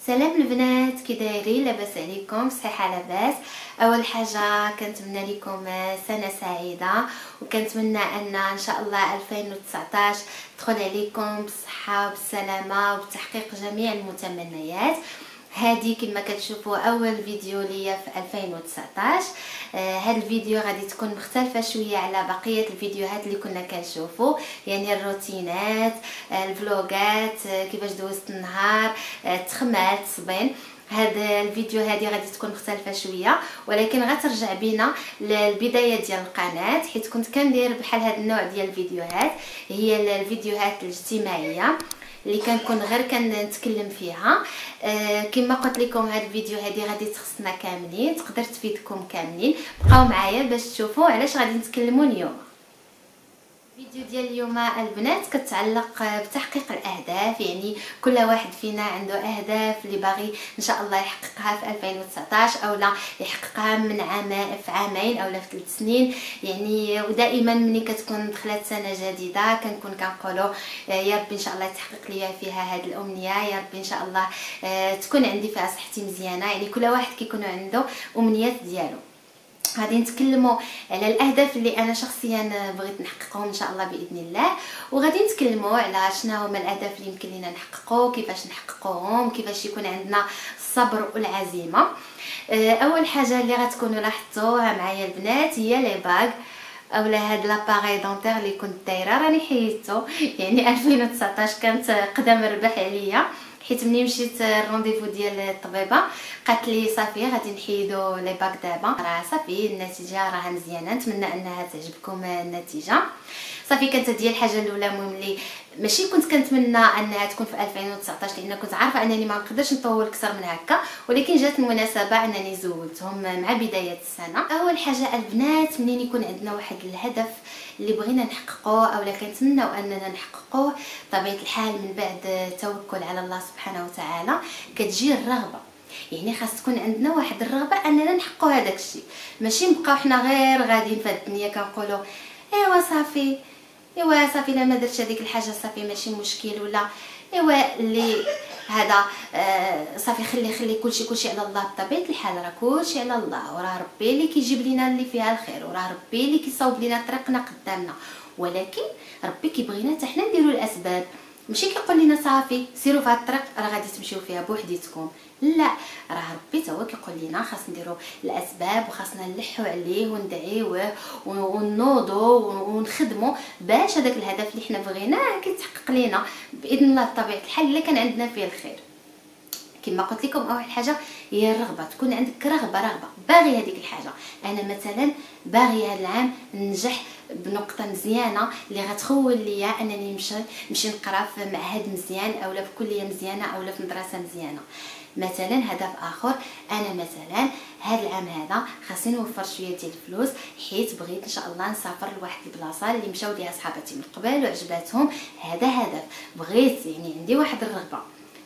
سلام البنات، كي دايرين؟ لاباس عليكم؟ صحيحه لاباس. اول حاجه كنتمنى لكم سنه سعيده، وكنتمنى ان شاء الله 2019 تدخل عليكم بالصحه وبالسلامه وبتحقيق جميع المتمنيات. هذه كما كتشوفوا اول فيديو ليا في 2019. هذا الفيديو غادي تكون مختلفه شويه على بقيه الفيديوهات اللي كنا كنشوفوا، يعني الروتينات، الفلوغات، كيفاش دوزت النهار، التخمات، الصبين. هذا الفيديو هذه غادي تكون مختلفه شويه، ولكن غترجع بينا للبدايه ديال القناه، حيت كنت كندير بحال هذا النوع ديال الفيديوهات، هي الفيديوهات الاجتماعيه اللي كنكون غير كنتكلم فيها. كما قلت لكم هذا الفيديو هذه غادي تخصنا كاملين، تقدر تفيدكم كاملين. بقاو معايا باش تشوفوا علاش غادي نتكلموا اليوم. الفيديو ديال اليوم البنات كتعلق بتحقيق الاهداف، يعني كل واحد فينا عنده اهداف اللي باغي ان شاء الله يحققها في 2019 اولا يحققها من في عامين اولا في 3 سنين. يعني ودائما ملي كتكون دخلت سنه جديده كنكون كنقولوا يا ربي ان شاء الله يتحقق لي فيها هذه الامنيه، يا ربي ان شاء الله تكون عندي فيها صحتي مزيانه. يعني كل واحد كيكون عنده امنيات ديالو. غادي نتكلموا على الاهداف اللي انا شخصيا بغيت نحققهم ان شاء الله باذن الله، وغادي نتكلموا على شنو هما الاهداف اللي يمكن لينا نحققوا، كيفاش نحققوهم، كيفاش يكون عندنا الصبر والعزيمه. اول حاجه اللي غتكونوا لاحظتوها معايا البنات هي لي باغ اولا هاد لاباري دونتير اللي كنت دايره راني حيدته. يعني 2019 كانت قدم الربح عليا، حيت ملي مشيت الرونديفو ديال الطبيبه قالت لي صافي غادي نحيدو لي باك دابا، راه صافي النتيجه راها مزيانه، نتمنى انها تعجبكم النتيجه. صافي كانت هذه الحاجه الاولى المهم اللي ماشي كنت كنتمنى انها تكون في 2019، لان كنت عارفه انني ما نقدرش نطول اكثر من هكا، ولكن جات المناسبه انني زودتهم مع بدايه السنه. اول حاجه البنات منين يكون عندنا واحد الهدف اللي بغينا نحققوه اولا كنتمناو اننا نحققوه، طبيعه الحال من بعد التوكل على الله سبحانه وتعالى كتجي الرغبه. يعني خاص تكون عندنا واحد الرغبه اننا نحققوا هذاك الشيء، ماشي نبقاو حنا غير غاديين في الدنيا كنقولوا ايوا صافي، ايوا صافي لا ما درتش هذيك الحاجه صافي ماشي مشكل، ولا ايوا اللي هذا صافي خلي كلشي على الله. بطبيعه الحال راه كلشي على الله، وراه ربي اللي كيجيب لنا اللي فيها الخير، وراه ربي اللي كيصاوب لنا طريقنا قدامنا، ولكن ربي كيبغينا حتى حنا نديروا الاسباب. ماشي كيقول لنا صافي سيروا في هذا الطريق راه غادي تمشيو فيها بوحديتكم، لا، راه ربي تا هو كيقول لنا خاص نديروا الاسباب وخاصنا نلحوا عليه وندعيوه ونوضوا ونخدموا باش هذاك الهدف اللي حنا بغيناه كيتحقق لينا باذن الله بطبيعه الحال الا كان عندنا فيه الخير. كما قلت لكم اول حاجه هي الرغبه، تكون عندك رغبه باغي هذيك الحاجه. انا مثلا باغي هذا العام ننجح بنقطه مزيانه اللي غتخول ليا انني نمشي نقرا في معهد مزيان اولا في كليه مزيانه اولا في مدرسه مزيانه. مثلا هدف اخر، انا مثلا هذا العام هذا خاصني نوفر شويه ديال الفلوس، حيت بغيت ان شاء الله نسافر لواحد البلاصه اللي مشاو ليها صحاباتي من قبل وعجباتهم. هذا هدف بغيت، يعني عندي واحد الرغبه.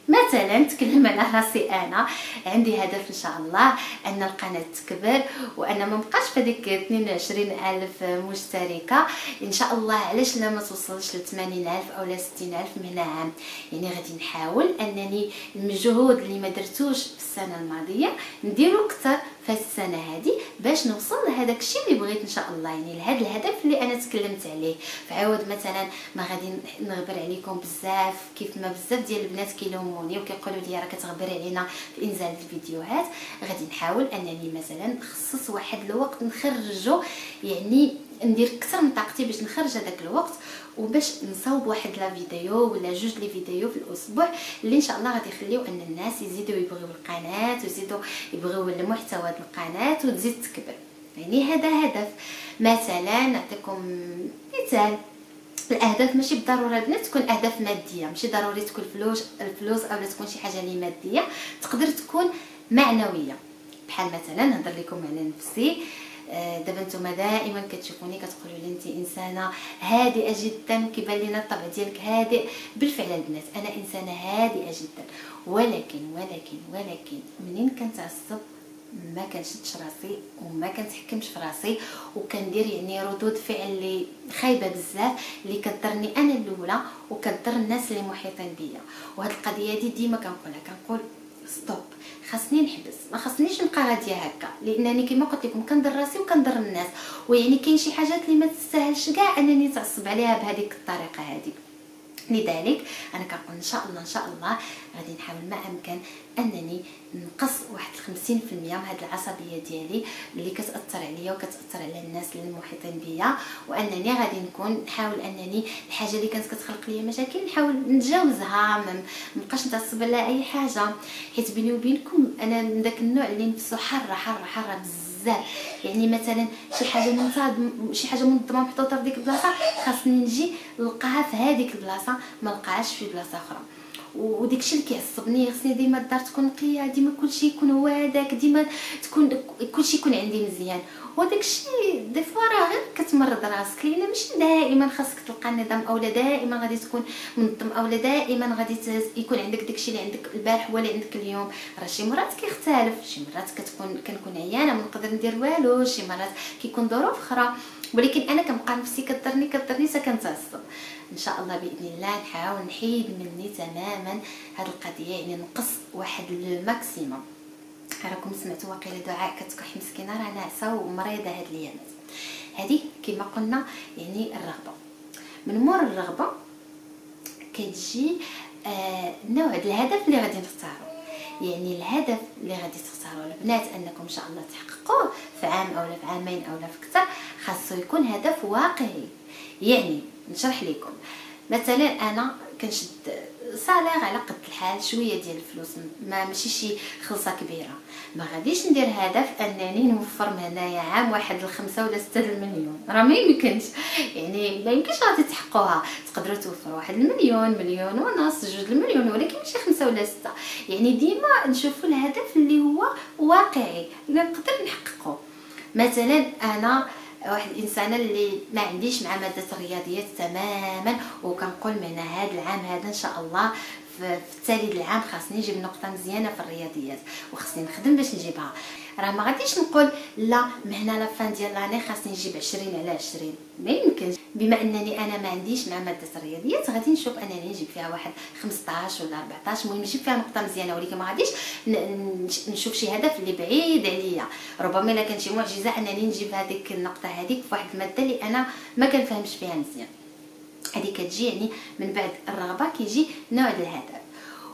مثلا نتكلم على راسي، انا عندي هدف ان شاء الله ان القناه تكبر وان ما نبقاش في هذيك 22,000 مشتركه ان شاء الله. علاش لا ما توصلش ل 80,000 او ل 60,000 من عام؟ يعني غادي نحاول انني المجهود اللي ما درتوش في السنه الماضيه نديرو اكثر في السنه هذه باش نوصل لهذاك الشيء اللي بغيت ان شاء الله، يعني لهذا الهدف اللي انا تكلمت عليه. فعاود مثلا ما غادي نغبر عليكم بزاف، كيف ما بزاف ديال البنات كيلوموني وكيقولوا لي راه كتغبري علينا في انزال الفيديوهات. غادي نحاول انني مثلا نخصص واحد الوقت نخرجه، يعني ندير اكثر من طاقتي باش نخرج هذاك الوقت وباش نصاوب واحد لا فيديو ولا جوج لي فيديو في الاسبوع اللي ان شاء الله غادي يخليو ان الناس يزيدوا يبغيو القناه ويزيدوا يبغيو المحتوى ديال القناه وتزيد تكبر. يعني هذا هدف. مثلا نعطيكم مثال، الاهداف ماشي بالضروره البنات تكون اهداف ماديه، ماشي ضروري تكون الفلوس اولا تكون شي حاجه اللي ماديه، تقدر تكون معنويه. بحال مثلا نهضر لكم على نفسي، دابا نتوما دائما كتشوفوني كتقولوا لي انت انسانه هادئه جدا، كيبان لينا الطبع ديالك هادئ. بالفعل البنات انا انسانه هادئه جدا، ولكن منين كنتعصب ما كنشدش راسي وما كنتحكمش في راسي، وكندير يعني ردود فعل اللي خايبه بزاف اللي كضرني انا الاولى وكضر الناس اللي محيطين بيا. وهاد القضيه ديما كنقول ستوب، خاصني نحبس، ما خاصنيش نبقى غاديه هكا، لانني كما قلت لكم كنضر راسي وكنضر الناس، ويعني كاين شي حاجات اللي ما تستاهلش كاع انني نتعصب عليها بهذيك الطريقه هذه. لذلك انا كنقول ان شاء الله غادي نحاول ما امكن انني نقص واحد 50% من هاد العصبيه ديالي اللي كتاثر عليا وكتاثر على الناس المحيطين بيا، وانني غادي نحاول انني الحاجه اللي كانت كتخلق لي مشاكل نحاول نتجاوزها، ما نبقاش نتعصب على اي حاجه، حيت بيني وبينكم انا من داك النوع اللي نفسو حاره بزاف. يعني مثلا شي حاجه منظمه محطوطه في ديك البلاصه خاصني نجي نلقاها في هذيك البلاصه، ما نلقاهاش في بلاصه اخرى. وداكشي اللي كيعصبني، خصني ديما الدار تكون نقيه، ديما كلشي يكون هو هذاك، ديما تكون كلشي يكون عندي مزيان. وداكشي دي فوا راه غير كتمرض راسك، لان ماشي دائما خاصك تلقى النظام، اولا دائما غادي تكون منظم، اولا دائما غادي يكون عندك داكشي اللي عندك البارح هو اللي عندك اليوم. راه شي مرات كيختلف، شي مرات كنكون عيانه ما نقدر ندير والو، شي مرات كيكون ظروف اخرى، ولكن انا كنبقى نفسي كضرني حتى كنتعصب. ان شاء الله باذن الله نحاول نحيد مني تماما هذه القضيه، يعني نقص واحد الماكسيموم. راكم سمعتوا واقيلا دعاء كتكح مسكينه راه ناعسه ومريضه هاد الايامات. هذه كما قلنا يعني الرغبه. من مور الرغبه كتجي نوع الهدف اللي غادي نختارو. يعني الهدف اللي غادي تختاروا البنات انكم ان شاء الله تحققوه في عام اولا في عامين اولا في اكثر، خاصو يكون هدف واقعي. يعني نشرح لكم، مثلا انا كنشد صالير على قد الحال، شويه ديال الفلوس، ماشي شي خلصه كبيره، ما غاديش ندير هدف انني نوفر من هنايا عام واحد ل5 ولا 6 المليون، راه ما يمكنش، يعني ما يمكنش غادي تحققوها. تقدروا توفروا واحد المليون، مليون ونص، 2 المليون، ولكن ماشي 5 ولا 6. يعني ديما نشوفوا الهدف اللي هو واقعي اللي نقدر نحققه. مثلا انا واحد الانسانه اللي ما عنديش مع ماده الرياضيات تماما، وكنقول من هذا العام هذا ان شاء الله في التالي العام خاصني نجيب نقطه مزيانه في الرياضيات، وخاصني نخدم باش نجيبها. راه ما غاديش نقول لا من هنا لفان ديال لاني خاصني نجيب 20 على 20، ما يمكنش. بما انني انا ما عنديش مع ماده الرياضيات غادي نشوف انني نجيب فيها واحد 15 ولا 14، المهم نجيب فيها نقطه مزيانه، ولكن ما غاديش نشوف شي هدف اللي بعيد عليا. ربما الا كانت شي معجزه انني نجيب هذيك النقطه هذيك في واحد الماده اللي انا ما كنفهمش فيها مزيان. هذه كتجي يعني من بعد الرغبه كيجي نوع الهدف،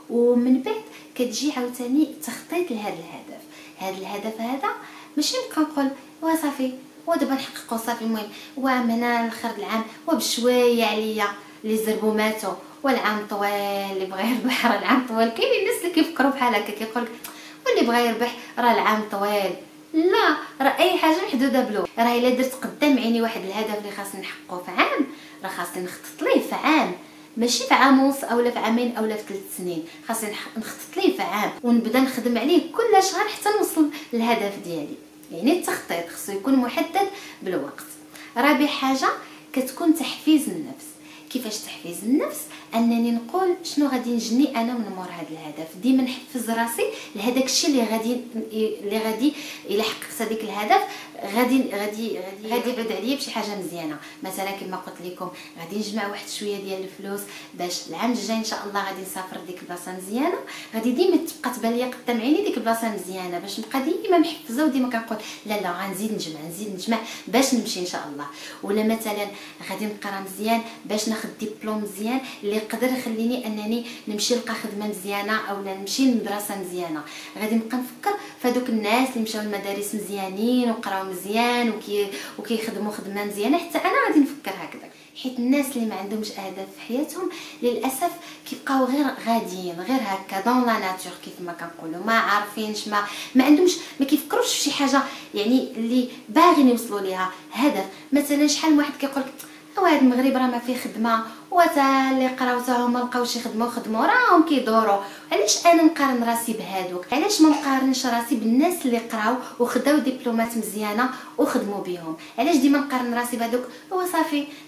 ومن بعد كتجي عاوتاني تخطيط لهذا الهدف. هذا الهدف هذا ماشي نبقى نقول وصافي ودابا نحققو صافي، المهم ومن هنا لاخر العام وبشويه عليا اللي زربوا ماتوا والعام طوال اللي بغى يربح راه العام طوال. كاين الناس اللي كيفكروا بحال هكا كيقولك واللي بغى يربح راه العام طوال. لا، راه اي حاجه محدوده بلو. راه الا درت قدام عيني واحد الهدف اللي خاصني نحققه في عام، راه خاصني نخطط ليه في عام، ماشي في عام ونص اولا في عامين اولا في 3 سنين. خاصني نخطط ليه في عام ونبدا نخدم عليه كل شهر حتى نوصل للهدف ديالي. يعني التخطيط خصو يكون محدد بالوقت. رابع حاجه كتكون تحفيز النفس. كيفاش تحفيز النفس؟ انني نقول شنو غادي نجني انا من مور هذا الهدف. ديما نحفز راسي لهداك الشيء اللي غادي الا حققت هذيك الهدف غادي يبعد عليا بشي حاجه مزيانه. مثلا كما قلت لكم غادي نجمع واحد شويه ديال الفلوس باش العام الجاي ان شاء الله غادي نسافر ديك البلاصه مزيانه. غادي ديما تبقى تبان ليا قدام عيني ديك البلاصه مزيانه باش نبقى ديما محفزه، وديما كنقول لا غنزيد نجمع باش نمشي ان شاء الله. ولا مثلا غادي نقرا مزيان باش ناخذ ديبلوم مزيان اللي يقدر يخليني انني نمشي نلقى خدمه مزيانه اولا نمشي لمدرسه مزيانه. غادي نبقى نفكر فهادوك الناس اللي مشاو للمدارس مزيانين وقراو مزيان وكيخدموا خدمه مزيانه، حتى انا غادي نفكر هكذا. حيت الناس اللي ما عندهمش اهداف في حياتهم للاسف كيبقاو غير غاديين غير هكا دون لا ناتور كيف ما كنقولوا، ما عارفينش ما عندهمش ما كيفكروش في شي حاجه يعني اللي باغيين يوصلوا ليها هدف. مثلا شحال من واحد كيقولك هاد المغرب راه ما فيه خدمه، وتا اللي قراو تا هما لقاو شي خدمه راهم كيدوروا. علاش انا نقارن راسي بهادوك؟ علاش ما نقارنش راسي بالناس اللي قراو وخداو دبلومات مزيانه وخدموا بهم؟ علاش ديما نقارن راسي بهادوك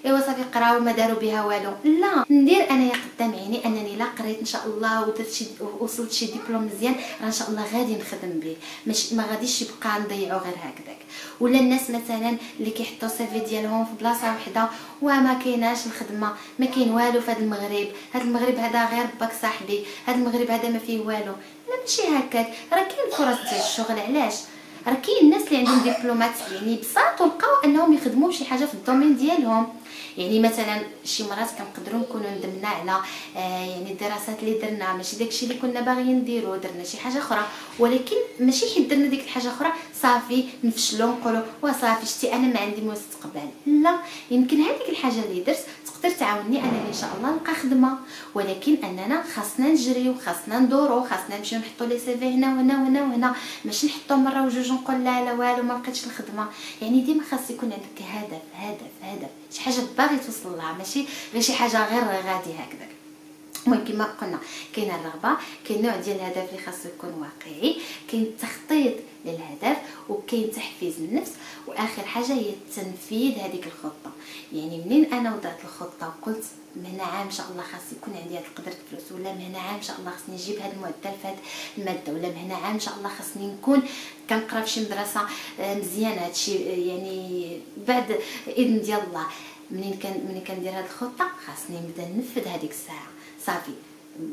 ايوا صافي قراو ما داروا بها والو؟ لا، ندير انايا قدام عيني انني لا قريت ان شاء الله ودرت شي وصلت شي دبلوم مزيان، راه ان شاء الله غادي نخدم به، ما غاديش يبقى نضيعو غير هكذاك. ولا الناس مثلا اللي كيحطوا سيفي ديالهم في بلاصه وحده وما كايناش الخدمه، ما كاين والو في هذا المغرب، هذا المغرب هذا غير باك صاحبي، هذا المغرب هذا ما فيه والو. لا، ماشي هكاك، راه كاين فرص ديال الشغل. علاش؟ راه كاين الناس اللي عندهم دبلومات يعني بساط ولقاو انهم يخدموا شي حاجه في الدومين ديالهم. يعني مثلا شي مرات كنقدروا نكونوا ندمنا على يعني الدراسات اللي درنا ماشي داكشي اللي كنا باغيين نديرو، درنا شي حاجه اخرى، ولكن ماشي حيت درنا ديك الحاجه اخرى صافي نفشلوا نقولوا وصافي شتي انا ما عندي مستقبل. لا، يمكن هذيك الحاجه اللي درت تقدر تعاوني انا ان شاء الله نلقى خدمه، ولكن اننا خاصنا نجريو، خاصنا ندورو، خاصنا نمشيو نحطوا لي سي في هنا وهنا وهنا وهنا، ماشي نحطو مره وجوج نقول لا لا والو ما بقيتش الخدمه. يعني ديما خاص يكون عندك هدف هدف هدف، شي حاجه باغي توصل لها، ماشي غير شي حاجه غير غادي هكذا. المهم كما قلنا كاين الرغبه، كاين نوع ديال الهدف اللي خاصو يكون واقعي، كاين التخطيط للهدف، وكاين تحفيز النفس، واخر حاجه هي تنفيذ هذيك الخطه. يعني منين انا وضعت الخطه وقلت من هنا عام ان شاء الله خاص يكون عندي هاد القدر الفلوس، ولا من هنا عام ان شاء الله خاصني نجيب هاد المعدل في هاد الماده، ولا من هنا عام ان شاء الله خاصني نكون كنقرا في شي مدرسه مزيانه، هادشي يعني بعد اذن ديال الله. منين كندير هاد الخطه خاصني نبدا ننفذ هذيك الساعه. صافي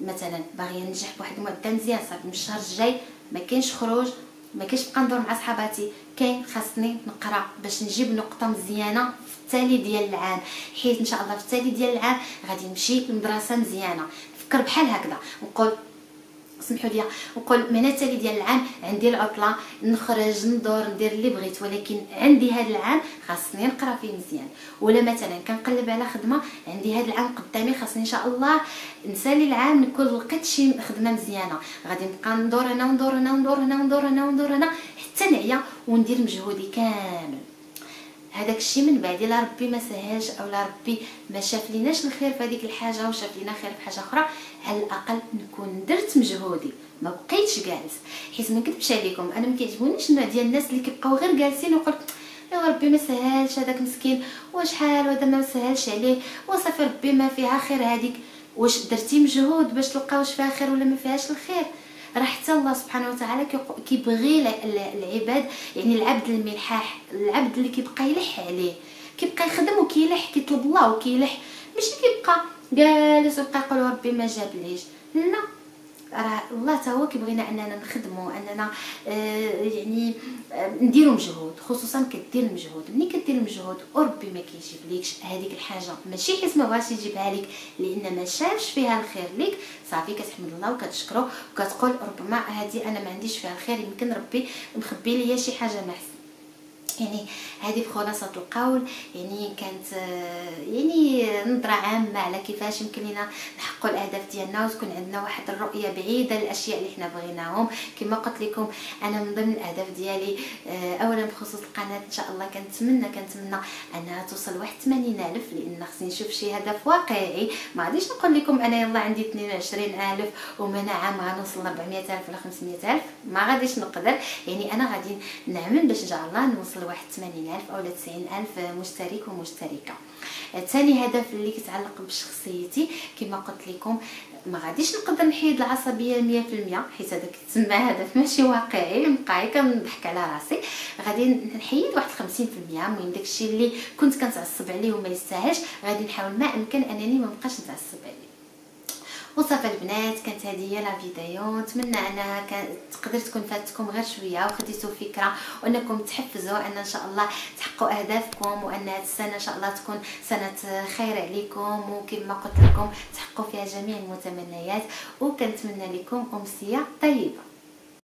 مثلا باغيه ننجح بواحد المعدل مزيان، صافي من الشهر الجاي ما كاينش خروج، ما كاينش نبقى ندور مع صحاباتي، كاين خاصني نقرا باش نجيب نقطه مزيانه في التالي ديال العام، حيت ان شاء الله في التالي ديال العام غادي نمشي لمدرسه مزيانه. نفكر بحال هكذا، نقول سمحوا لي نقول من التالي ديال العام عندي العطله، نخرج ندور ندير اللي بغيت، ولكن عندي هذا العام خاصني نقرا فيه مزيان. ولا مثلا كنقلب على خدمه، عندي هذا العام قدامي خاصني ان شاء الله نسالي العام نكون لقيت شي خدمه مزيانه، غادي نبقى ندور هنا وندور هنا وندور هنا وندور هنا وندور هنا حتى نعيا وندير مجهودي كامل. هذاك الشيء من بعد الا ربي ما سهلش او لا ربي ما شاف ليناش الخير في هذيك الحاجه وشاف لينا خير في حاجه اخرى، على الاقل نكون درت مجهودي ما بقيتش جالس. حيت ما نكذبش عليكم انا ما كيعجبونيش النوع ديال الناس اللي كيبقاو غير جالسين ويقول يا ربي ما سهلش هذاك مسكين، وشحال وهذا ما سهلش عليه، وصافي ربي ما فيها خير هذيك. واش درتي مجهود باش تلقى واش فيها خير ولا ما فيهاش الخير؟ راه حتى الله سبحانه وتعالى كيبغي العباد، يعني العبد الملحاح، العبد اللي كيبقى يلح عليه، كيبقى يخدم وكيلح، كيطلب الله وكيلح، ماشي كيبقى جالس ويبقى يقول ربي ما جابليش. لا، راه الله تا هو كيبغينا اننا نخدموا، اننا يعني نديروا مجهود، خصوصا كدير المجهود. ملي كدير المجهود وربي ما كيجيبليكش هذيك الحاجه، ماشي حيت ما بغاش يجيبها لك لان ما شافش فيها الخير ليك، صافي كتحمد الله وكتشكره وكتقول ربما هذه انا ما عنديش فيها الخير، يمكن ربي مخبي ليا شي حاجه ما حسن. يعني هذه بخلاصه القول يعني كانت يعني نظره عامه على كيفاش يمكن لنا نحققوا الاهداف ديالنا وتكون عندنا واحد الرؤيه بعيده للاشياء اللي حنا بغيناهم. كما قلت لكم انا من ضمن الاهداف ديالي اولا بخصوص القناه ان شاء الله كنتمنى انها توصل واحد 80000، لان خصني نشوف شي هدف واقعي. ما غاديش نقول لكم انا يلا عندي 22000 ومن عام غنوصل ل 400000 ولا 500000، ما غاديش نقدر. يعني انا غادي نعمل باش ان شاء الله نوصل واحد 80000 او 90000 مشترك ومشتركه. ثاني هدف اللي كيتعلق بشخصيتي كما قلت لكم ما غاديش نقدر نحيد العصبيه 100%، حيت هذا كيتسمى هدف ماشي واقعي، نبقى كنضحك على راسي. غادي نحيد واحد 50%، المهم داكشي اللي كنت كنتعصب عليه وما يستاهلش غادي نحاول ما امكن انني ما نبقاش نتعصب عليه. وصافي البنات، كانت هذه هي لا فيديو، نتمنى انها تقدر تكون فاتتكم غير شويه وخديتوا فكره وانكم تحفزوا ان شاء الله تحققوا اهدافكم، وان هذه السنه ان شاء الله تكون سنه خير عليكم، وكما قلت لكم تحققوا فيها جميع المتمنيات. وكنتمنى لكم امسيه طيبه.